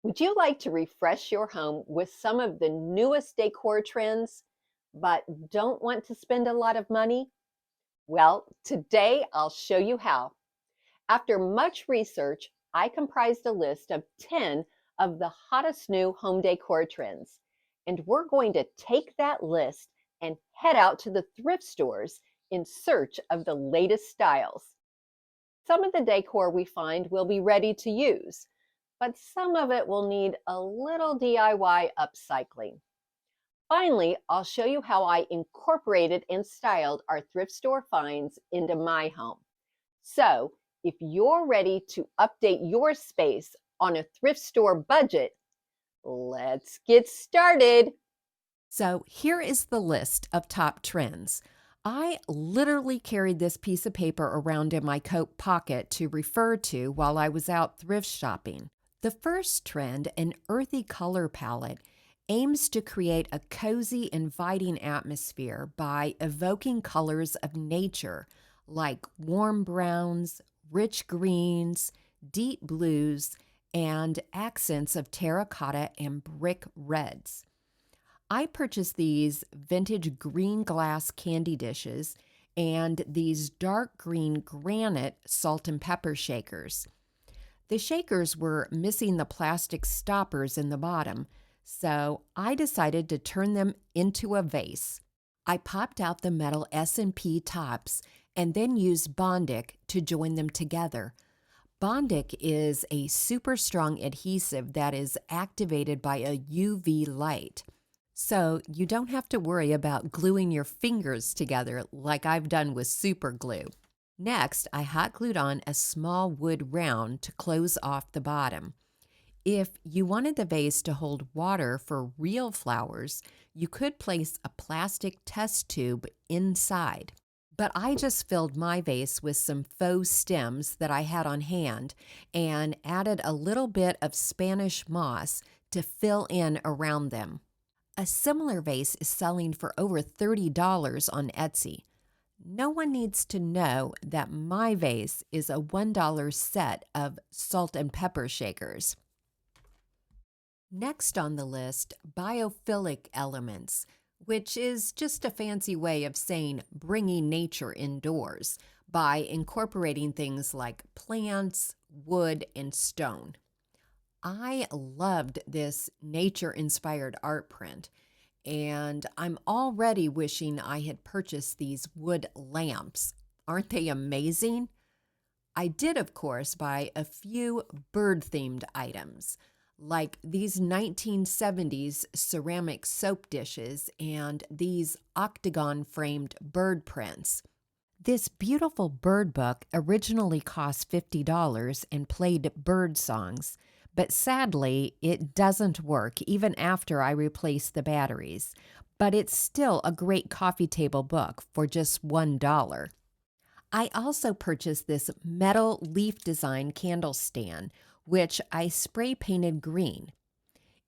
Would you like to refresh your home with some of the newest decor trends, but don't want to spend a lot of money? Well, today I'll show you how. After much research, I comprised a list of 10 of the hottest new home decor trends. And we're going to take that list and head out to the thrift stores in search of the latest styles. Some of the decor we find will be ready to use, but some of it will need a little DIY upcycling. Finally, I'll show you how I incorporated and styled our thrift store finds into my home. So, if you're ready to update your space on a thrift store budget, let's get started. So here is the list of top trends. I literally carried this piece of paper around in my coat pocket to refer to while I was out thrift shopping. The first trend, an earthy color palette, aims to create a cozy, inviting atmosphere by evoking colors of nature like warm browns, rich greens, deep blues, and accents of terracotta and brick reds. I purchased these vintage green glass candy dishes and these dark green granite salt and pepper shakers. The shakers were missing the plastic stoppers in the bottom, so I decided to turn them into a vase. I popped out the metal S&P tops and then used Bondic to join them together. Bondic is a super strong adhesive that is activated by a UV light. So you don't have to worry about gluing your fingers together like I've done with super glue. Next, I hot glued on a small wood round to close off the bottom. If you wanted the vase to hold water for real flowers, you could place a plastic test tube inside. But I just filled my vase with some faux stems that I had on hand and added a little bit of Spanish moss to fill in around them. A similar vase is selling for over $30 on Etsy. No one needs to know that my vase is a $1 set of salt and pepper shakers. Next on the list, biophilic elements, which is just a fancy way of saying bringing nature indoors by incorporating things like plants, wood, and stone. I loved this nature-inspired art print, and I'm already wishing I had purchased these wood lamps. Aren't they amazing? I did, of course, buy a few bird-themed items, like these 1970s ceramic soap dishes and these octagon-framed bird prints. This beautiful bird book originally cost $50 and played bird songs, but sadly, it doesn't work even after I replace the batteries. But it's still a great coffee table book for just $1. I also purchased this metal leaf design candle stand, which I spray painted green.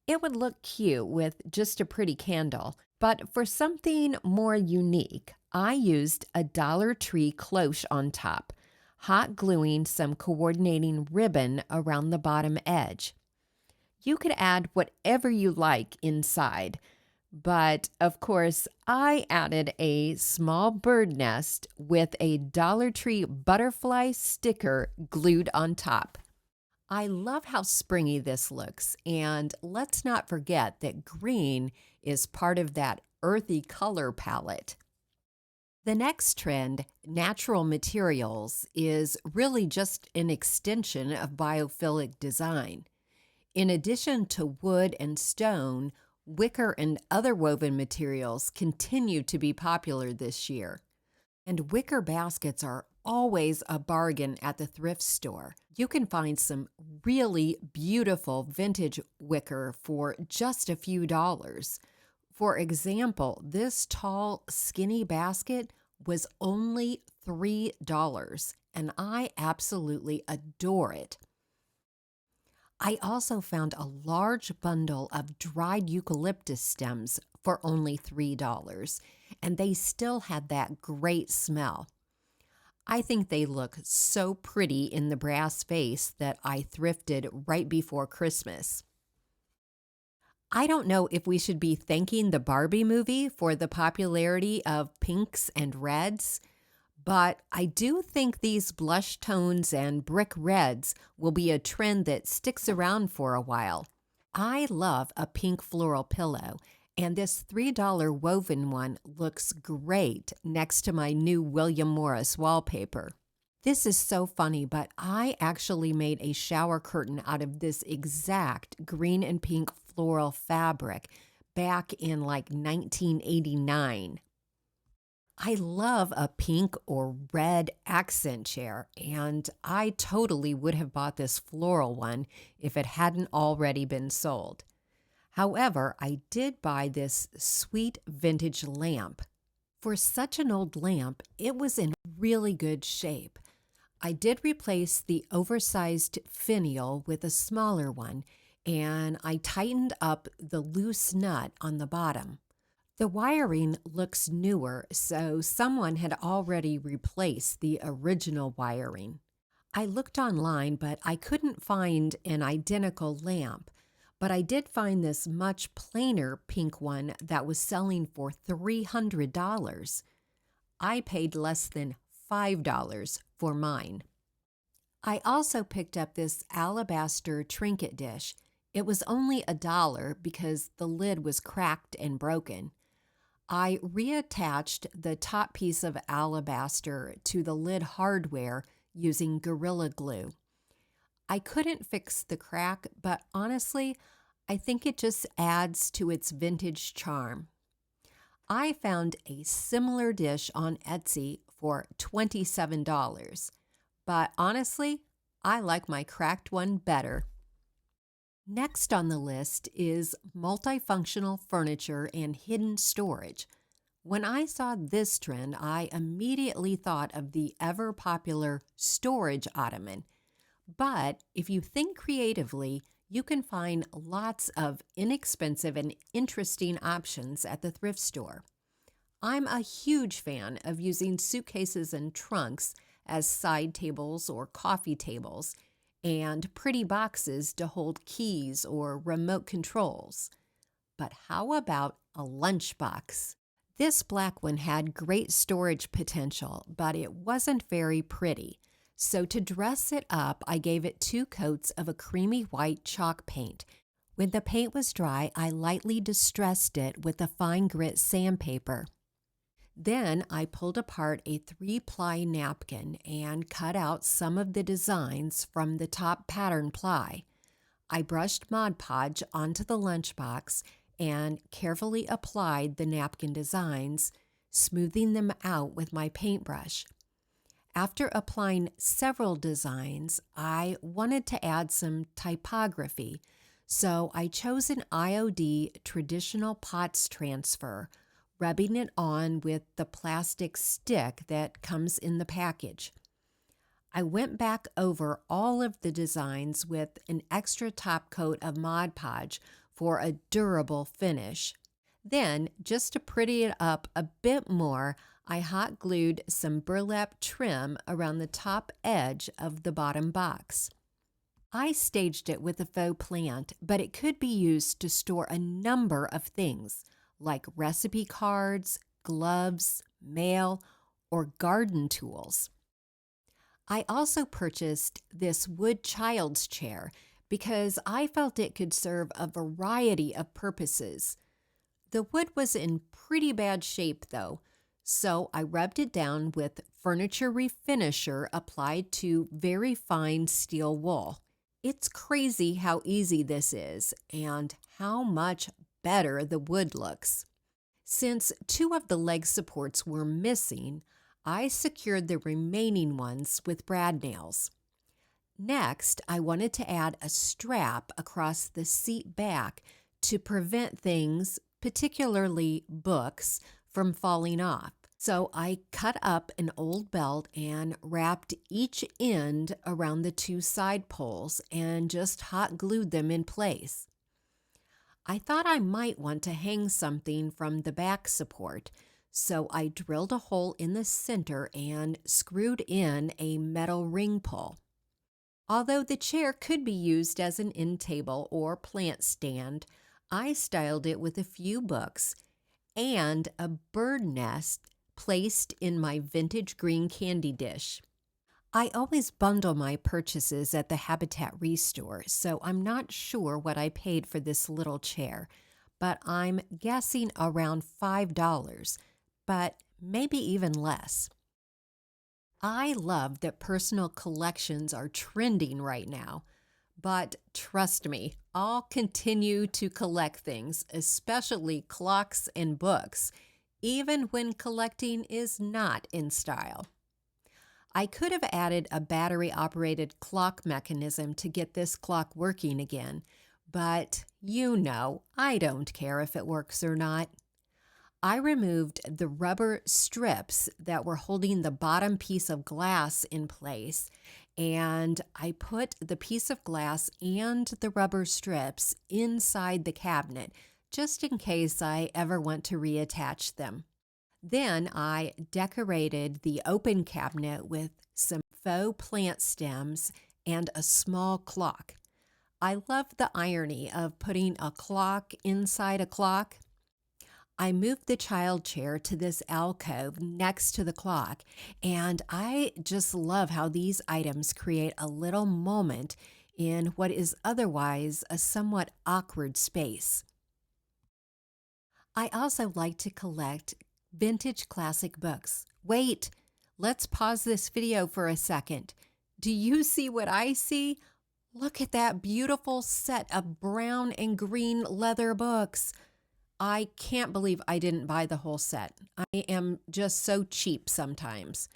It would look cute with just a pretty candle, but for something more unique, I used a Dollar Tree cloche on top, hot gluing some coordinating ribbon around the bottom edge. You could add whatever you like inside, but of course, I added a small bird nest with a Dollar Tree butterfly sticker glued on top. I love how springy this looks, and let's not forget that green is part of that earthy color palette. The next trend, natural materials, is really just an extension of biophilic design. In addition to wood and stone, wicker and other woven materials continue to be popular this year. And wicker baskets are always a bargain at the thrift store. You can find some really beautiful vintage wicker for just a few dollars. For example, this tall, skinny basket was only $3, and I absolutely adore it. I also found a large bundle of dried eucalyptus stems for only $3, and they still had that great smell. I think they look so pretty in the brass vase that I thrifted right before Christmas. I don't know if we should be thanking the Barbie movie for the popularity of pinks and reds, but I do think these blush tones and brick reds will be a trend that sticks around for a while. I love a pink floral pillow, and this $3 woven one looks great next to my new William Morris wallpaper. This is so funny, but I actually made a shower curtain out of this exact green and pink floral fabric back in like 1989. I love a pink or red accent chair, and I totally would have bought this floral one if it hadn't already been sold. However, I did buy this sweet vintage lamp. For such an old lamp, it was in really good shape. I did replace the oversized finial with a smaller one, and I tightened up the loose nut on the bottom. The wiring looks newer, so someone had already replaced the original wiring. I looked online, but I couldn't find an identical lamp. But I did find this much plainer pink one that was selling for $300. I paid less than $5 for mine. I also picked up this alabaster trinket dish. It was only $1 because the lid was cracked and broken. I reattached the top piece of alabaster to the lid hardware using Gorilla Glue. I couldn't fix the crack, but honestly, I think it just adds to its vintage charm. I found a similar dish on Etsy for $27, but honestly, I like my cracked one better. Next on the list is multifunctional furniture and hidden storage. When I saw this trend, I immediately thought of the ever-popular storage ottoman. But if you think creatively, you can find lots of inexpensive and interesting options at the thrift store. I'm a huge fan of using suitcases and trunks as side tables or coffee tables, and pretty boxes to hold keys or remote controls. But how about a lunchbox? This black one had great storage potential, but it wasn't very pretty. So to dress it up, I gave it 2 coats of a creamy white chalk paint. When the paint was dry, I lightly distressed it with a fine grit sandpaper. Then I pulled apart a 3-ply napkin and cut out some of the designs from the top pattern ply. I brushed Mod Podge onto the lunchbox and carefully applied the napkin designs, smoothing them out with my paintbrush. After applying several designs, I wanted to add some typography, so I chose an IOD traditional POTS transfer, rubbing it on with the plastic stick that comes in the package. I went back over all of the designs with an extra top coat of Mod Podge for a durable finish. Then, just to pretty it up a bit more, I hot glued some burlap trim around the top edge of the bottom box. I staged it with a faux plant, but it could be used to store a number of things, like recipe cards, gloves, mail, or garden tools. I also purchased this wood child's chair because I felt it could serve a variety of purposes. The wood was in pretty bad shape though, so I rubbed it down with furniture refinisher applied to very fine steel wool. It's crazy how easy this is and how much better the wood looks. Since 2 of the leg supports were missing, I secured the remaining ones with brad nails. Next, I wanted to add a strap across the seat back to prevent things, particularly books, from falling off. So I cut up an old belt and wrapped each end around the 2 side poles and just hot glued them in place. I thought I might want to hang something from the back support, so I drilled a hole in the center and screwed in a metal ring pull. Although the chair could be used as an end table or plant stand, I styled it with a few books and a bird nest placed in my vintage green candy dish. I always bundle my purchases at the Habitat Restore, so I'm not sure what I paid for this little chair, but I'm guessing around $5, but maybe even less. I love that personal collections are trending right now, but trust me, I'll continue to collect things, especially clocks and books, even when collecting is not in style. I could have added a battery-operated clock mechanism to get this clock working again, but I don't care if it works or not. I removed the rubber strips that were holding the bottom piece of glass in place, and I put the piece of glass and the rubber strips inside the cabinet just in case I ever want to reattach them. Then I decorated the open cabinet with some faux plant stems and a small clock. I love the irony of putting a clock inside a clock. I moved the child chair to this alcove next to the clock, and I just love how these items create a little moment in what is otherwise a somewhat awkward space. I also like to collect vintage classic books. Wait, let's pause this video for a second. Do you see what I see? Look at that beautiful set of brown and green leather books. I can't believe I didn't buy the whole set. I am just so cheap sometimes.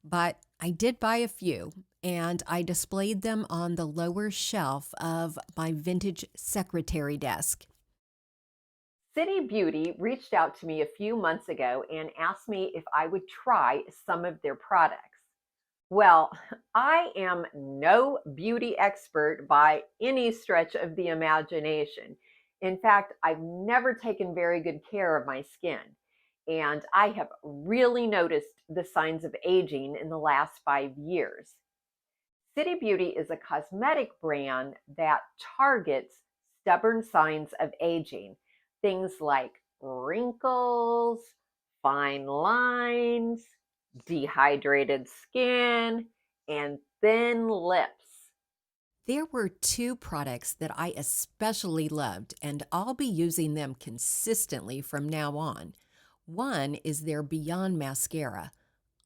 But I did buy a few, and I displayed them on the lower shelf of my vintage secretary desk. City Beauty reached out to me a few months ago and asked me if I would try some of their products. Well, I am no beauty expert by any stretch of the imagination. In fact, I've never taken very good care of my skin, and I have really noticed the signs of aging in the last 5 years. City Beauty is a cosmetic brand that targets stubborn signs of aging, things like wrinkles, fine lines, dehydrated skin, and thin lips. There were two products that I especially loved, and I'll be using them consistently from now on. One is their Beyond Mascara.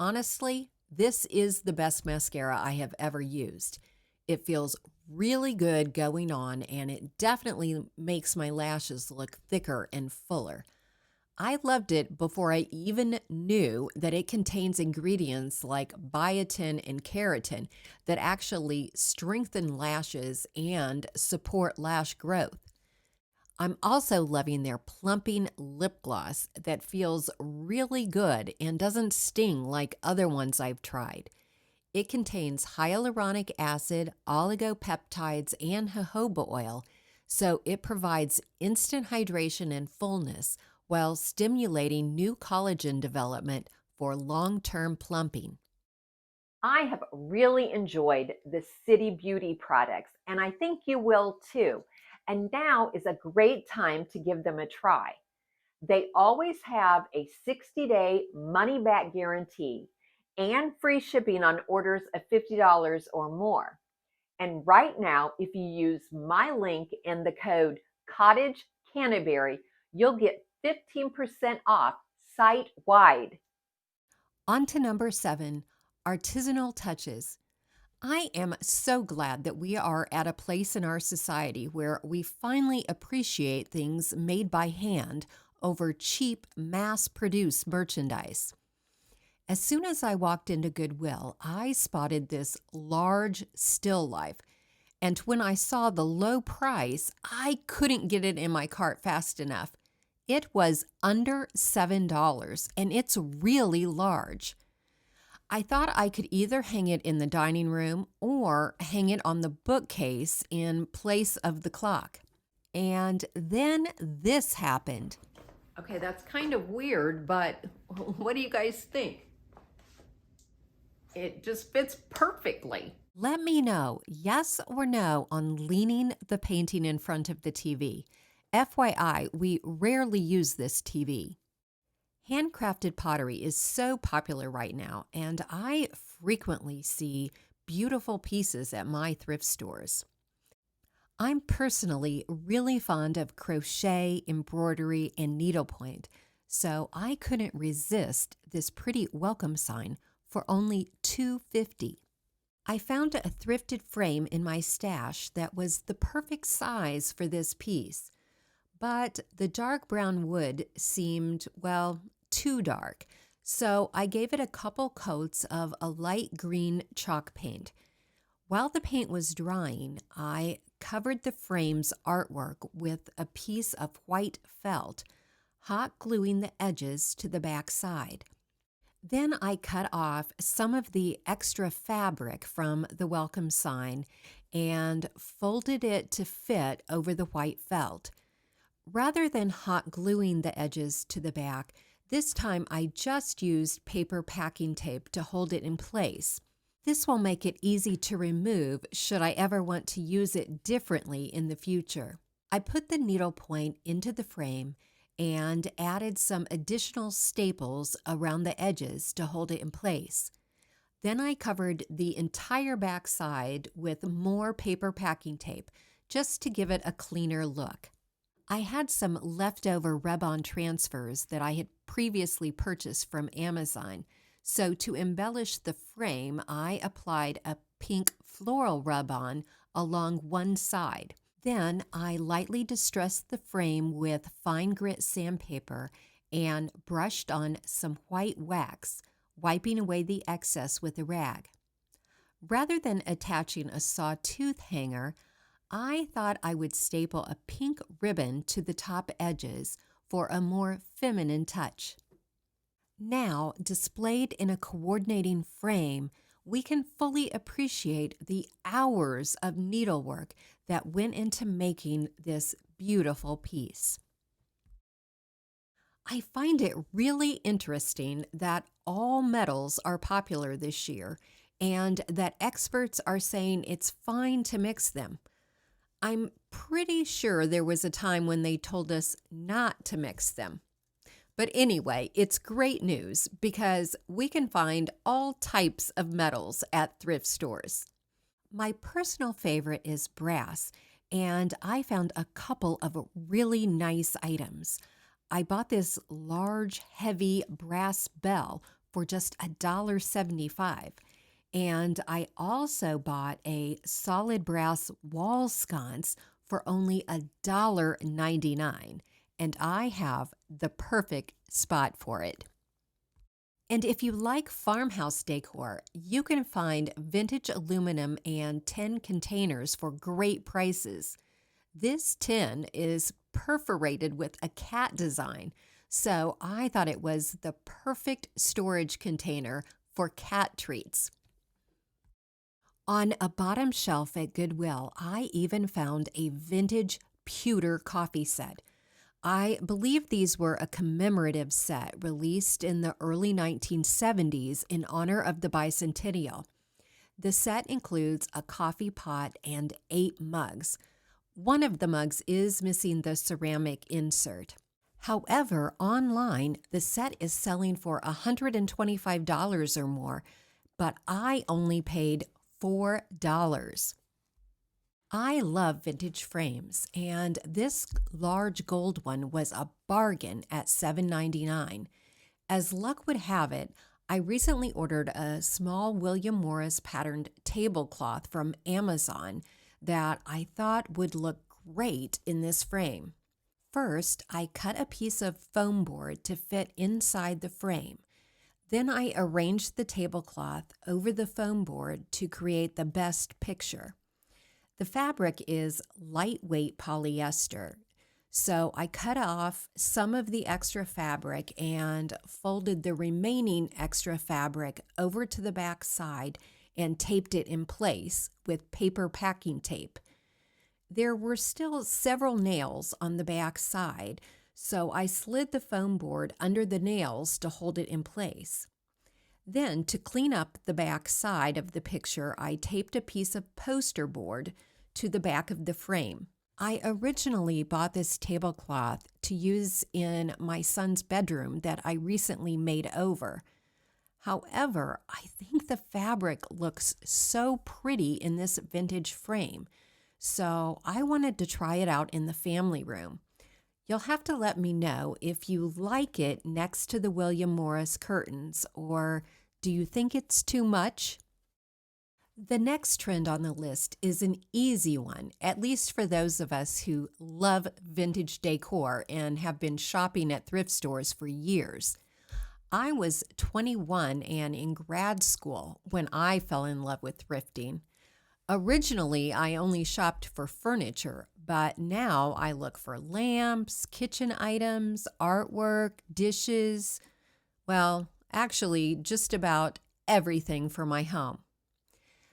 Honestly, this is the best mascara I have ever used. It feels really good going on, and it definitely makes my lashes look thicker and fuller. I loved it before I even knew that it contains ingredients like biotin and keratin that actually strengthen lashes and support lash growth. I'm also loving their plumping lip gloss that feels really good and doesn't sting like other ones I've tried. It contains hyaluronic acid, oligopeptides, and jojoba oil, so it provides instant hydration and fullness while stimulating new collagen development for long-term plumping. I have really enjoyed the City Beauty products, and I think you will too. And now is a great time to give them a try. They always have a 60-day money-back guarantee and free shipping on orders of $50 or more. And right now, if you use my link and the code Cottage Canterbury, you'll get 15% off site-wide. On to number 7, artisanal touches. I am so glad that we are at a place in our society where we finally appreciate things made by hand over cheap, mass-produced merchandise. As soon as I walked into Goodwill, I spotted this large still life, and when I saw the low price, I couldn't get it in my cart fast enough. It was under $7, and it's really large. I thought I could either hang it in the dining room or hang it on the bookcase in place of the clock. And then this happened. Okay, that's kind of weird, but what do you guys think? It just fits perfectly. Let me know, yes or no, on leaning the painting in front of the TV. FYI, we rarely use this TV. Handcrafted pottery is so popular right now, and I frequently see beautiful pieces at my thrift stores. I'm personally really fond of crochet, embroidery, and needlepoint, so I couldn't resist this pretty welcome sign for only $2.50. I found a thrifted frame in my stash that was the perfect size for this piece, but the dark brown wood seemed, well, too dark, so I gave it a couple coats of a light green chalk paint. While the paint was drying, I covered the frame's artwork with a piece of white felt, hot gluing the edges to the back side. Then I cut off some of the extra fabric from the welcome sign and folded it to fit over the white felt. Rather than hot gluing the edges to the back, this time I just used paper packing tape to hold it in place. This will make it easy to remove should I ever want to use it differently in the future. I put the needlepoint into the frame and added some additional staples around the edges to hold it in place. Then I covered the entire back side with more paper packing tape just to give it a cleaner look. I had some leftover rub-on transfers that I had previously purchased from Amazon, so to embellish the frame, I applied a pink floral rub-on along one side. Then I lightly distressed the frame with fine grit sandpaper and brushed on some white wax, wiping away the excess with a rag. Rather than attaching a sawtooth hanger, I thought I would staple a pink ribbon to the top edges for a more feminine touch. Now, displayed in a coordinating frame, we can fully appreciate the hours of needlework that went into making this beautiful piece. I find it really interesting that all metals are popular this year and that experts are saying it's fine to mix them. I'm pretty sure there was a time when they told us not to mix them. But anyway, it's great news because we can find all types of metals at thrift stores. My personal favorite is brass, and I found a couple of really nice items. I bought this large, heavy brass bell for just $1.75. And I also bought a solid brass wall sconce for only $1.99. And I have the perfect spot for it. And if you like farmhouse decor, you can find vintage aluminum and tin containers for great prices. This tin is perforated with a cat design, so I thought it was the perfect storage container for cat treats. On a bottom shelf at Goodwill, I even found a vintage pewter coffee set. I believe these were a commemorative set released in the early 1970s in honor of the bicentennial. The set includes a coffee pot and 8 mugs. One of the mugs is missing the ceramic insert. However, online, the set is selling for $125 or more, but I only paid $4. I love vintage frames, and this large gold one was a bargain at $7.99. As luck would have it, I recently ordered a small William Morris patterned tablecloth from Amazon that I thought would look great in this frame. First, I cut a piece of foam board to fit inside the frame. Then I arranged the tablecloth over the foam board to create the best picture. The fabric is lightweight polyester, so I cut off some of the extra fabric and folded the remaining extra fabric over to the back side and taped it in place with paper packing tape. There were still several nails on the back side, so I slid the foam board under the nails to hold it in place. Then, to clean up the back side of the picture, I taped a piece of poster board to the back of the frame. I originally bought this tablecloth to use in my son's bedroom that I recently made over. However, I think the fabric looks so pretty in this vintage frame, so I wanted to try it out in the family room. You'll have to let me know if you like it next to the William Morris curtains, or do you think it's too much? The next trend on the list is an easy one, at least for those of us who love vintage decor and have been shopping at thrift stores for years. I was 21 and in grad school when I fell in love with thrifting. Originally, I only shopped for furniture, but now I look for lamps, kitchen items, artwork, dishes, well, actually, just about everything for my home.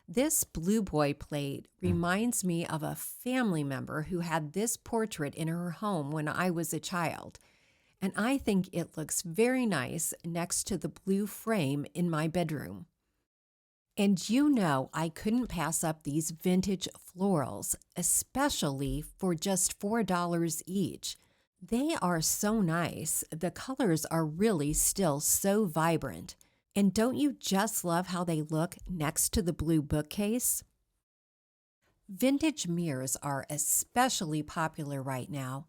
This Blue Boy plate reminds me of a family member who had this portrait in her home when I was a child, and I think it looks very nice next to the blue frame in my bedroom. And you know I couldn't pass up these vintage florals, especially for just $4 each. They are so nice. The colors are really still so vibrant. And don't you just love how they look next to the blue bookcase? Vintage mirrors are especially popular right now.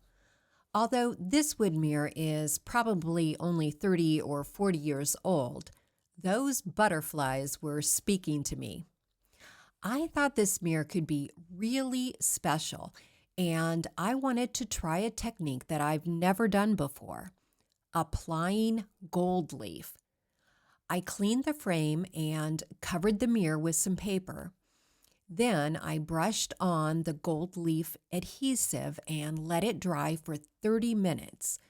Although this wood mirror is probably only 30 or 40 years old, those butterflies were speaking to me. I thought this mirror could be really special, and I wanted to try a technique that I've never done before: applying gold leaf. I cleaned the frame and covered the mirror with some paper. Then I brushed on the gold leaf adhesive and let it dry for 30 minutes.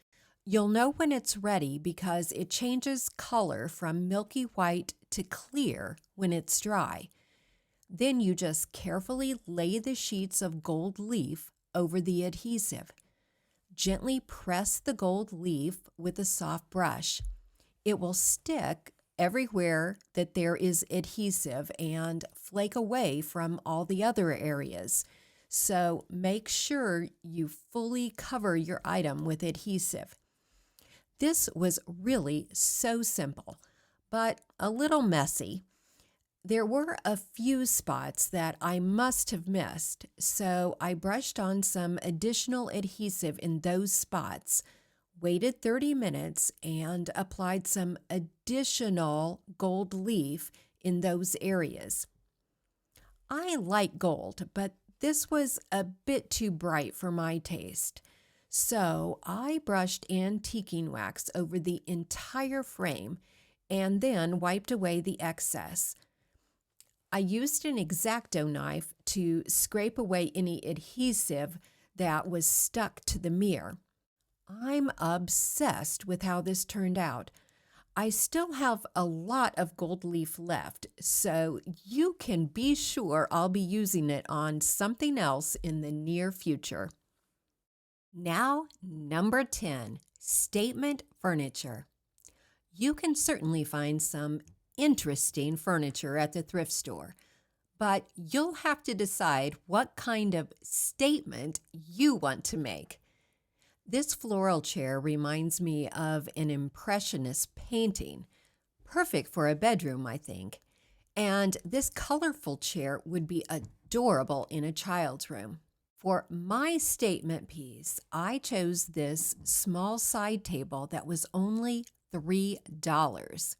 You'll know when it's ready because it changes color from milky white to clear when it's dry. Then you just carefully lay the sheets of gold leaf over the adhesive. Gently press the gold leaf with a soft brush. It will stick everywhere that there is adhesive and flake away from all the other areas. So make sure you fully cover your item with adhesive. This was really so simple, but a little messy. There were a few spots that I must have missed, so I brushed on some additional adhesive in those spots, waited 30 minutes, and applied some additional gold leaf in those areas. I like gold, but this was a bit too bright for my taste. So I brushed antiquing wax over the entire frame and then wiped away the excess. I used an X-Acto knife to scrape away any adhesive that was stuck to the mirror. I'm obsessed with how this turned out. I still have a lot of gold leaf left, so you can be sure I'll be using it on something else in the near future. Now, number 10, statement furniture. You can certainly find some interesting furniture at the thrift store, but you'll have to decide what kind of statement you want to make. This floral chair reminds me of an impressionist painting, perfect for a bedroom, I think. And this colorful chair would be adorable in a child's room. For my statement piece, I chose this small side table that was only $3.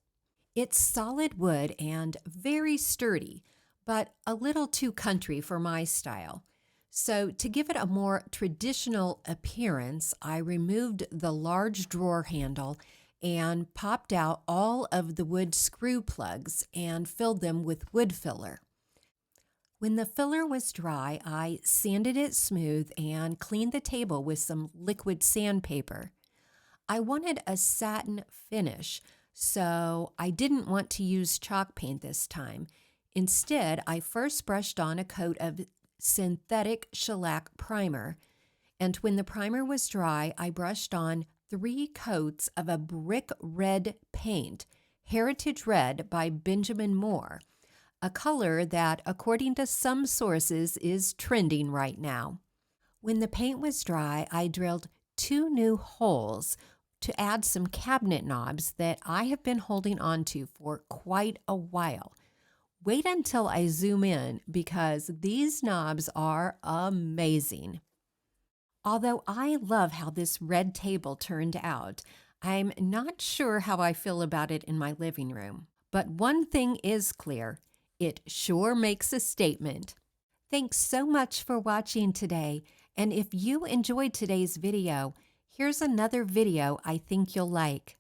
It's solid wood and very sturdy, but a little too country for my style. So to give it a more traditional appearance, I removed the large drawer handle and popped out all of the wood screw plugs and filled them with wood filler. When the filler was dry, I sanded it smooth and cleaned the table with some liquid sandpaper. I wanted a satin finish, so I didn't want to use chalk paint this time. Instead, I first brushed on a coat of synthetic shellac primer, and when the primer was dry, I brushed on 3 coats of a brick red paint, Heritage Red by Benjamin Moore, a color that, according to some sources, is trending right now. When the paint was dry, I drilled 2 new holes to add some cabinet knobs that I have been holding on to for quite a while. Wait until I zoom in because these knobs are amazing. Although I love how this red table turned out, I'm not sure how I feel about it in my living room. But one thing is clear, it sure makes a statement. Thanks so much for watching today, and if you enjoyed today's video, here's another video I think you'll like.